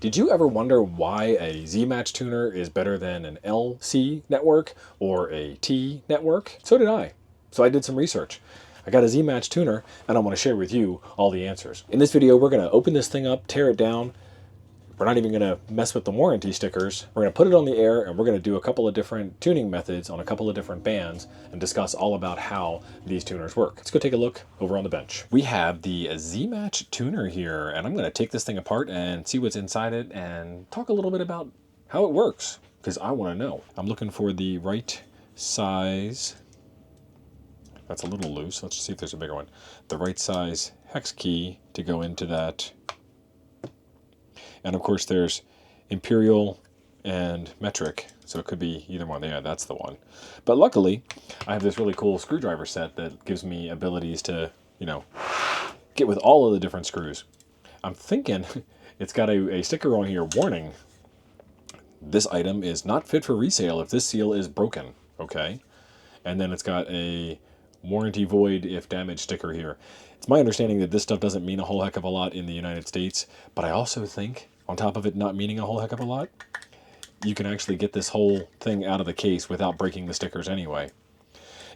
Did you ever wonder why a zmatch tuner is better than an LC network or a T network? So did I. So I did some research. I got a zmatch tuner and I want to share with you all the answers. In this video, we're going to open this thing up, tear it down. We're not even going to mess with the warranty stickers. We're going to put it on the air and we're going to do a couple of different tuning methods on a couple of different bands and discuss all about how these tuners work. Let's go take a look over on the bench. We have the zmatch tuner here, and I'm going to take this thing apart and see what's inside it and talk a little bit about how it works, because I want to know. I'm looking for the right size. That's a little loose. Let's see if there's a bigger one. The right size hex key to go into that. And of course there's imperial and metric, so it could be either one. Yeah, that's the one. But luckily, I have this really cool screwdriver set that gives me abilities to, get with all of the different screws. I'm thinking it's got a sticker on here warning, this item is not fit for resale if this seal is broken, okay? And then it's got a warranty void if damaged sticker here. It's my understanding that this stuff doesn't mean a whole heck of a lot in the United States, but I also think, on top of it not meaning a whole heck of a lot, you can actually get this whole thing out of the case without breaking the stickers anyway.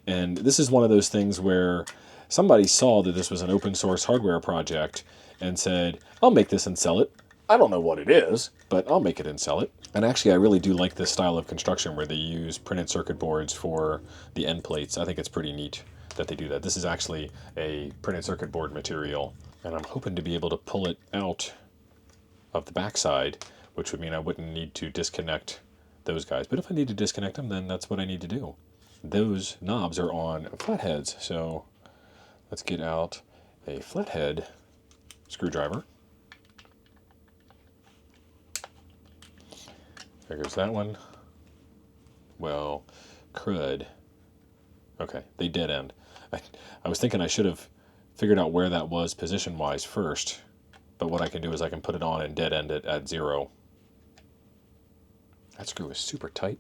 And this is one of those things where somebody saw that this was an open source hardware project and said, I'll make this and sell it. I don't know what it is, but I'll make it and sell it. And actually, I really do like this style of construction where they use printed circuit boards for the end plates. I think it's pretty neat that they do that. This is actually a printed circuit board material, and I'm hoping to be able to pull it out of the backside, which would mean I wouldn't need to disconnect those guys. But if I need to disconnect them, then that's what I need to do. Those knobs are on flatheads, so let's get out a flathead screwdriver. There goes that one. Well, crud. Okay, they dead end. I was thinking I should have figured out where that was position-wise first, but what I can do is I can put it on and dead end it at 0. That screw is super tight.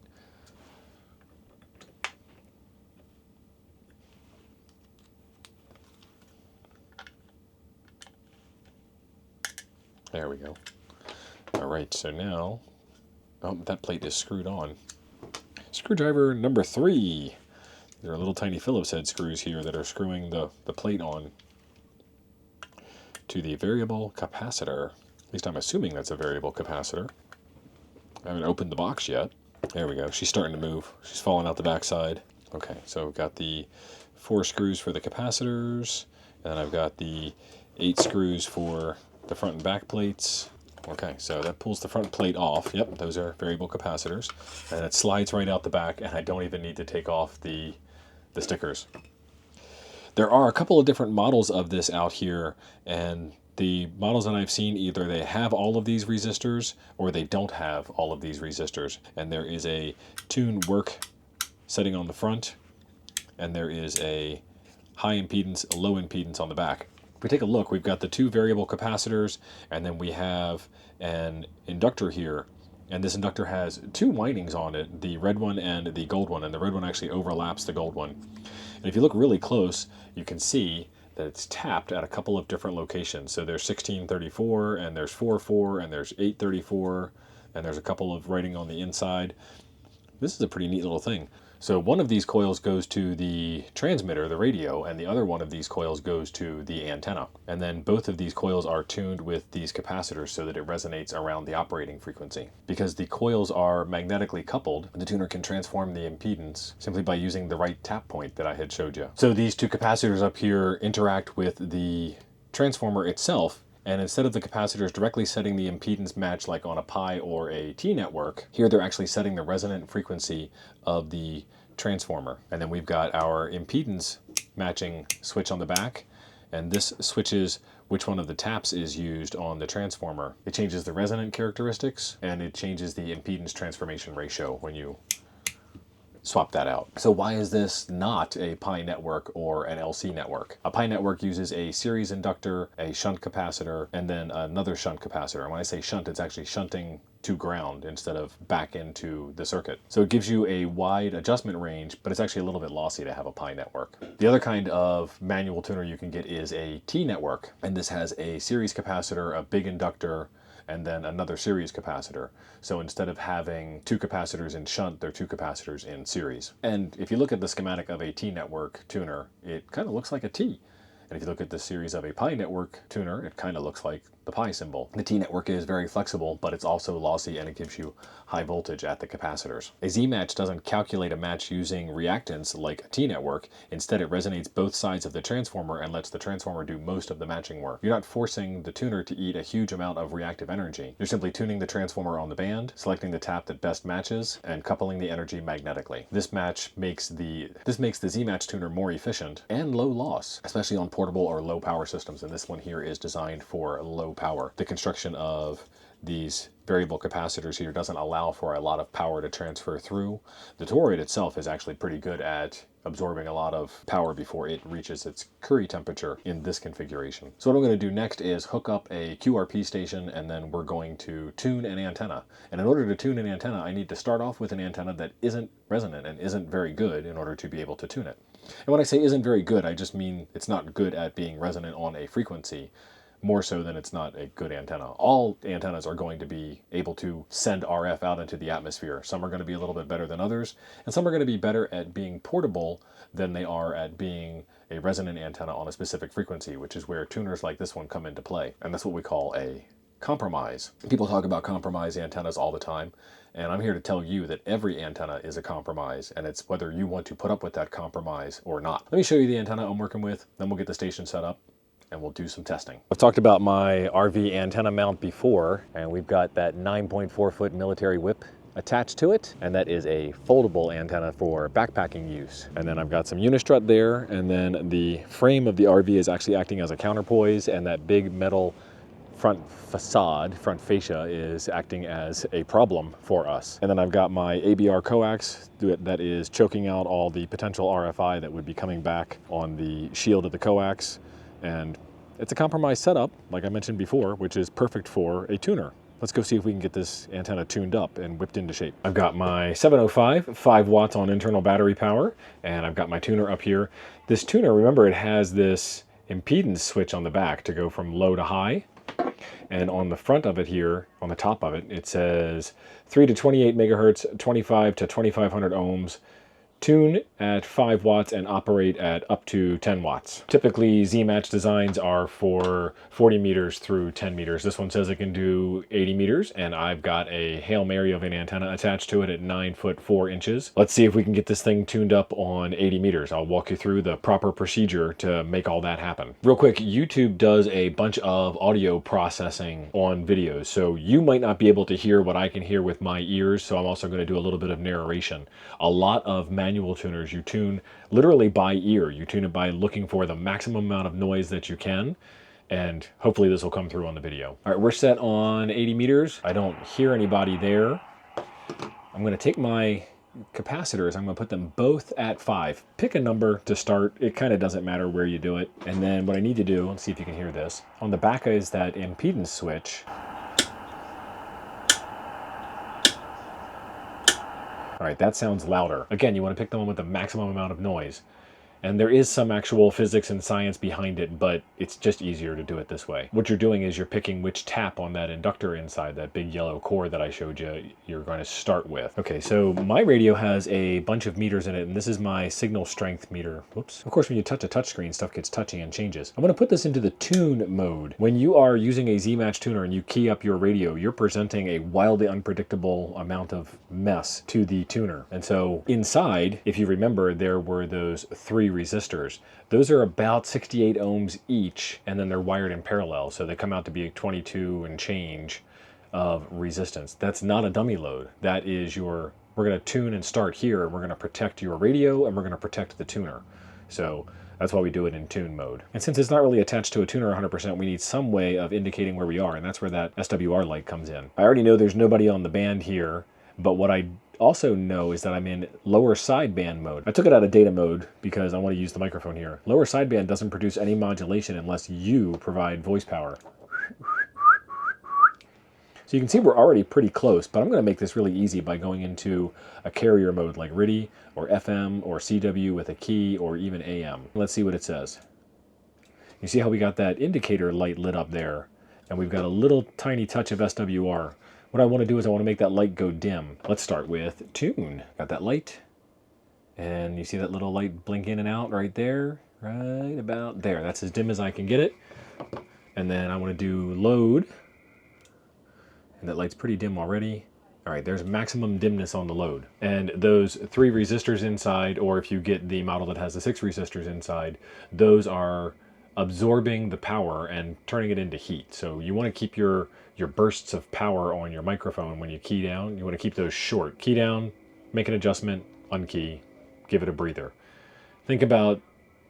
There we go. All right, so now, oh, that plate is screwed on. Screwdriver number 3. There are little tiny Phillips head screws here that are screwing the plate on to the variable capacitor. At least I'm assuming that's a variable capacitor. I haven't opened the box yet. There we go. She's starting to move. She's falling out the backside. Okay, so we've got the 4 screws for the capacitors, and I've got the 8 screws for the front and back plates. Okay, so that pulls the front plate off. Yep, those are variable capacitors. And it slides right out the back, and I don't even need to take off the stickers. There are a couple of different models of this out here, and the models that I've seen, either they have all of these resistors or they don't have all of these resistors. And there is a tune work setting on the front, and there is a high impedance, a low impedance on the back. If we take a look, we've got the 2 variable capacitors, and then we have an inductor here. And this inductor has 2 windings on it, the red one and the gold one, and the red one actually overlaps the gold one. And if you look really close, you can see that it's tapped at a couple of different locations. So there's 1634, and there's 44, and there's 834, and there's a couple of writing on the inside. This is a pretty neat little thing. So one of these coils goes to the transmitter, the radio, and the other one of these coils goes to the antenna. And then both of these coils are tuned with these capacitors so that it resonates around the operating frequency. Because the coils are magnetically coupled, the tuner can transform the impedance simply by using the right tap point that I had showed you. So these 2 capacitors up here interact with the transformer itself, and instead of the capacitors directly setting the impedance match like on a pi or a T network, here they're actually setting the resonant frequency of the transformer. And then we've got our impedance matching switch on the back, and this switches which one of the taps is used on the transformer. It changes the resonant characteristics, and it changes the impedance transformation ratio when you swap that out. So why is this not a pi network or an LC network? A pi network uses a series inductor, a shunt capacitor, and then another shunt capacitor. And when I say shunt, it's actually shunting to ground instead of back into the circuit. So it gives you a wide adjustment range, but it's actually a little bit lossy to have a pi network. The other kind of manual tuner you can get is a T network, and this has a series capacitor, a big inductor, and then another series capacitor. So instead of having 2 capacitors in shunt, they're 2 capacitors in series. And if you look at the schematic of a T-network tuner, it kind of looks like a T. And if you look at the series of a pi network tuner, it kind of looks like the pi symbol. The T network is very flexible, but it's also lossy and it gives you high voltage at the capacitors. A zmatch doesn't calculate a match using reactance like a T network. Instead, it resonates both sides of the transformer and lets the transformer do most of the matching work. You're not forcing the tuner to eat a huge amount of reactive energy. You're simply tuning the transformer on the band, selecting the tap that best matches, and coupling the energy magnetically. This makes the zmatch tuner more efficient and low loss, especially on portable or low power systems, and this one here is designed for low power. The construction of these variable capacitors here doesn't allow for a lot of power to transfer through. The toroid itself is actually pretty good at absorbing a lot of power before it reaches its Curie temperature in this configuration. So what I'm going to do next is hook up a QRP station, and then we're going to tune an antenna. And in order to tune an antenna, I need to start off with an antenna that isn't resonant and isn't very good in order to be able to tune it. And when I say isn't very good, I just mean it's not good at being resonant on a frequency, more so than it's not a good antenna. All antennas are going to be able to send RF out into the atmosphere. Some are going to be a little bit better than others, and some are going to be better at being portable than they are at being a resonant antenna on a specific frequency, which is where tuners like this one come into play. And that's what we call a compromise. People talk about compromise antennas all the time, and I'm here to tell you that every antenna is a compromise, and it's whether you want to put up with that compromise or not. Let me show you the antenna I'm working with, then we'll get the station set up, and we'll do some testing. I've talked about my RV antenna mount before, and we've got that 9.4 foot military whip attached to it, and that is a foldable antenna for backpacking use. And then I've got some unistrut there, and then the frame of the RV is actually acting as a counterpoise, and that big metal front fascia is acting as a problem for us. And then I've got my ABR coax that is choking out all the potential RFI that would be coming back on the shield of the coax. And it's a compromised setup, like I mentioned before, which is perfect for a tuner. Let's go see if we can get this antenna tuned up and whipped into shape. I've got my 705, 5 watts on internal battery power, and I've got my tuner up here. This tuner, remember, it has this impedance switch on the back to go from low to high. And on the front of it here, on the top of it, it says 3 to 28 megahertz, 25 to 2500 ohms, tune at 5 watts and operate at up to 10 watts. Typically, zmatch designs are for 40 meters through 10 meters. This one says it can do 80 meters, and I've got a Hail Mary of an antenna attached to it at 9 foot 4 inches. Let's see if we can get this thing tuned up on 80 meters. I'll walk you through the proper procedure to make all that happen. Real quick, YouTube does a bunch of audio processing on videos, so you might not be able to hear what I can hear with my ears, so I'm also going to do a little bit of narration. A lot of manual tuners, you tune literally by ear. You tune it by looking for the maximum amount of noise that you can, and hopefully this will come through on the video. All right, we're set on 80 meters. I don't hear anybody there. I'm going to take my capacitors, I'm going to put them both at 5. Pick a number to start. It kind of doesn't matter where you do it. And then what I need to do, let's see if you can hear this. On the back is that impedance switch. All right, that sounds louder. Again, you want to pick the one with the maximum amount of noise. And there is some actual physics and science behind it, but it's just easier to do it this way. What you're doing is you're picking which tap on that inductor inside, that big yellow core that I showed you, you're going to start with. Okay, so my radio has a bunch of meters in it, and this is my signal strength meter. Whoops. Of course, when you touch a touchscreen, stuff gets touchy and changes. I'm going to put this into the tune mode. When you are using a zmatch tuner and you key up your radio, you're presenting a wildly unpredictable amount of mess to the tuner. And so inside, if you remember, there were those 3 resistors. Those are about 68 ohms each, and then they're wired in parallel, so they come out to be 22 and change of resistance. That's not a dummy load. That is we're going to tune and start here, and we're going to protect your radio, and we're going to protect the tuner. So that's why we do it in tune mode. And since it's not really attached to a tuner 100%, we need some way of indicating where we are, and that's where that SWR light comes in. I already know there's nobody on the band here, but what I also know is that I'm in lower sideband mode. I took it out of data mode because I want to use the microphone here. Lower sideband doesn't produce any modulation unless you provide voice power. So you can see we're already pretty close, but I'm going to make this really easy by going into a carrier mode like RTTY or FM or CW with a key or even AM. Let's see what it says. You see how we got that indicator light lit up there? and we've got a little tiny touch of SWR. What I want to do is I want to make that light go dim. Let's start with tune. Got that light, and you see that little light blink in and out right there, right about there. That's as dim as I can get it. And then I want to do load, and that light's pretty dim already. All right, there's maximum dimness on the load. And those 3 resistors inside, or if you get the model that has the 6 resistors inside, those are absorbing the power and turning it into heat. So you want to keep your bursts of power on your microphone when you key down. You want to keep those short. Key down, make an adjustment, unkey, give it a breather. Think about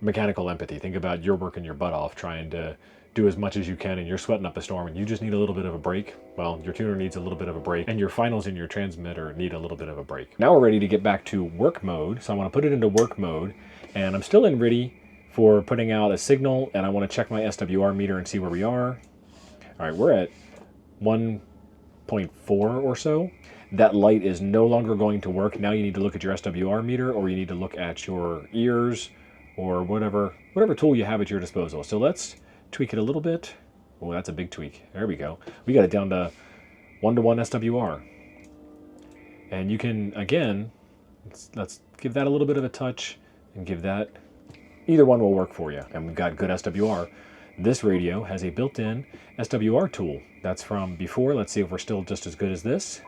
mechanical empathy. Think about you're working your butt off trying to do as much as you can, and you're sweating up a storm, and you just need a little bit of a break. Well, your tuner needs a little bit of a break, and your finals in your transmitter need a little bit of a break. Now we're ready to get back to work mode, so I want to put it into work mode, and I'm still in ready for putting out a signal, and I want to check my SWR meter and see where we are. All right, we're at 1.4 or so. That light is no longer going to work. Now you need to look at your SWR meter, or you need to look at your ears, or whatever tool you have at your disposal. So let's tweak it a little bit. Oh, that's a big tweak. There we go. We got it down to 1-to-1 SWR. And you can, again, let's give that a little bit of a touch and give that, either one will work for you. And we've got good SWR. This radio has a built-in SWR tool. That's from before. Let's see if we're still just as good as this.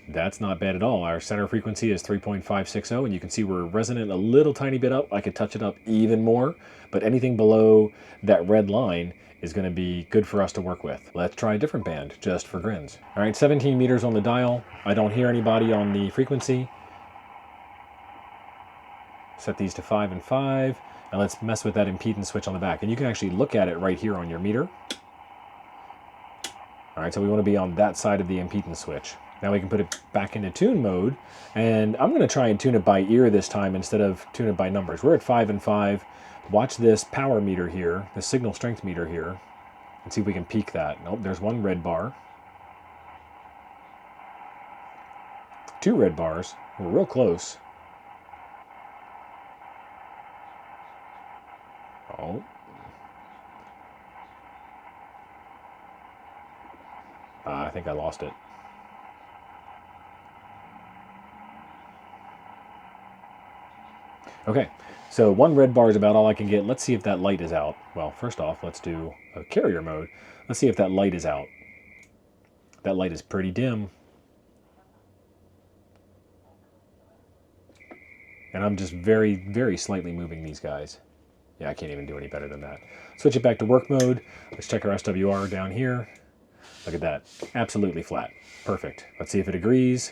That's not bad at all. Our center frequency is 3.560, and you can see we're resonant a little tiny bit up. I could touch it up even more, but anything below that red line is going to be good for us to work with. Let's try a different band, just for grins. All right, 17 meters on the dial. I don't hear anybody on the frequency. Set these to 5 and 5, and let's mess with that impedance switch on the back. And you can actually look at it right here on your meter. All right, so we want to be on that side of the impedance switch. Now we can put it back into tune mode, and I'm going to try and tune it by ear this time instead of tune it by numbers. We're at 5 and 5. Watch this power meter here, the signal strength meter here, and see if we can peak that. Nope, there's 1 red bar. 2 red bars. We're real close. Oh. I think I lost it. Okay, so 1 red bar is about all I can get. Let's see if that light is out. Well, first off, let's do a carrier mode. Let's see if that light is out. That light is pretty dim. And I'm just very, very slightly moving these guys. Yeah, I can't even do any better than that. Switch it back to work mode. Let's check our SWR down here. Look at that, absolutely flat. Perfect. Let's see if it agrees.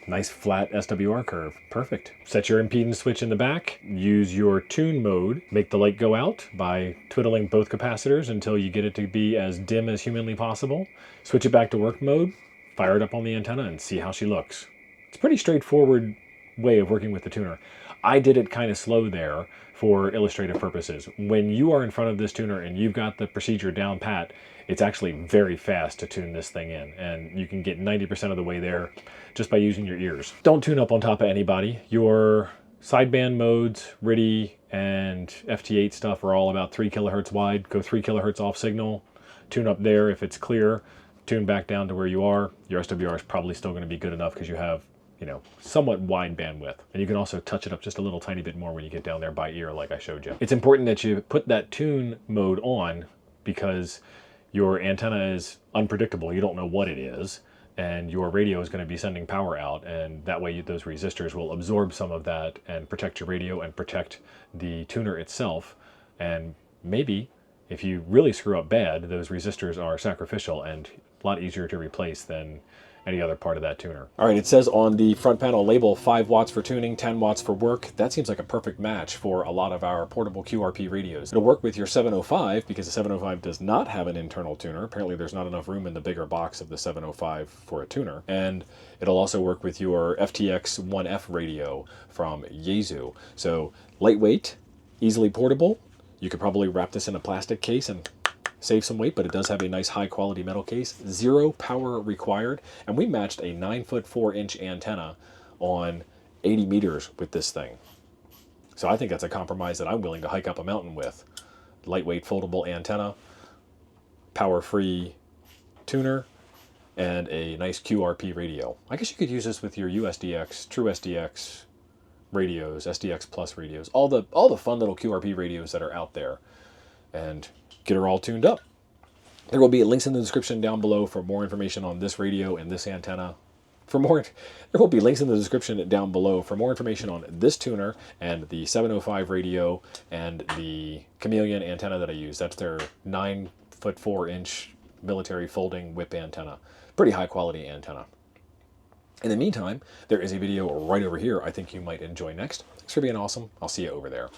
Nice flat SWR curve. Perfect. Set your impedance switch in the back. Use your tune mode. Make the light go out by twiddling both capacitors until you get it to be as dim as humanly possible. Switch it back to work mode. Fire it up on the antenna and see how she looks. It's a pretty straightforward way of working with the tuner. I did it kind of slow there for illustrative purposes. When you are in front of this tuner and you've got the procedure down pat, it's actually very fast to tune this thing in, and you can get 90% of the way there just by using your ears. Don't tune up on top of anybody. Your sideband modes, RTTY and FT8 stuff are all about 3 kilohertz wide. Go 3 kilohertz off signal, tune up there if it's clear, tune back down to where you are. Your SWR is probably still going to be good enough because you have, you know, somewhat wide bandwidth. And you can also touch it up just a little tiny bit more when you get down there by ear like I showed you. It's important that you put that tune mode on because your antenna is unpredictable. You don't know what it is, and your radio is going to be sending power out, and that way those resistors will absorb some of that and protect your radio and protect the tuner itself. And maybe if you really screw up bad, those resistors are sacrificial and a lot easier to replace than any other part of that tuner. All right, it says on the front panel label 5 watts for tuning, 10 watts for work. That seems like a perfect match for a lot of our portable QRP radios. It'll work with your 705 because the 705 does not have an internal tuner. Apparently there's not enough room in the bigger box of the 705 for a tuner. And it'll also work with your FTX 1F radio from Yaesu. So lightweight, easily portable. You could probably wrap this in a plastic case and save some weight, but it does have a nice high quality metal case. 0 power required, and we matched a 9'4" antenna on 80 meters with this thing. So I think that's a compromise that I'm willing to hike up a mountain with. Lightweight foldable antenna, power-free tuner, and a nice QRP radio. I guess you could use this with your USDX, True SDX radios, SDX Plus radios, all the fun little QRP radios that are out there, and get her all tuned up. There will be links in the description down below for more information on this radio and this antenna. There will be links in the description down below for more information on this tuner and the 705 radio and the Chameleon antenna that I use. That's their 9'4" military folding whip antenna. Pretty high quality antenna. In the meantime, there is a video right over here I think you might enjoy next. Thanks for being awesome. I'll see you over there.